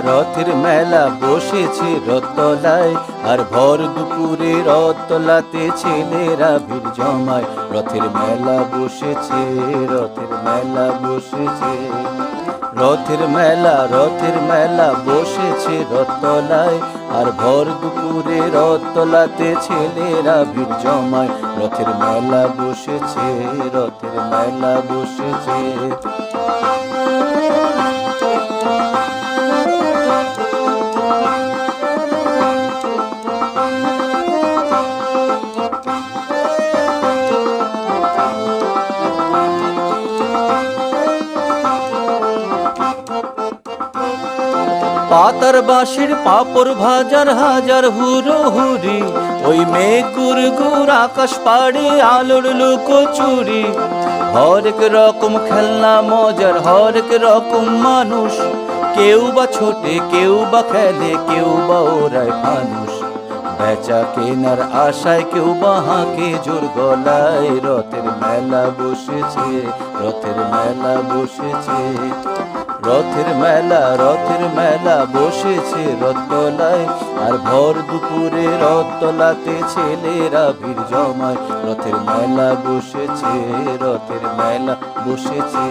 রথের মেলা বসেছে রথতলায়, আর ভর দুপুরে রথতলাতে ছেলেরা ভিড় জমায়। রথের মেলা বসেছে, রথের মেলা বসেছে, রথের মেলা বসেছে রথতলায়, আর ভর দুপুরে রথতলাতে ছেলেরা ভিড় জমায়। রথের মেলা বসেছে, রথের মেলা বসেছে। পাতার বাঁশের পাপড় ভাজার হাজার হুড়োহুড়ি, ওই মেঘ গুড় আকাশ পাড়ে আলোর লুকোচুরি। হরেক রকম খেলনা মজার, হরেক রকম মানুষ, কেউ বা ছোটে, কেউ বা খেলে, কেউ বা ওরায় মানুষ। বেচা কেনার আশায় কেউ বা হাঁকে জোর গলায়। রথের মেলা বসেছে, রথের মেলা বসেছে, রথের মেলা বসেছে রথতলায়, আর ভর দুপুরে রথতলাতে ছেলেরা ভিড় জমায়। রথের মেলা বসেছে, রথের মেলা বসেছে।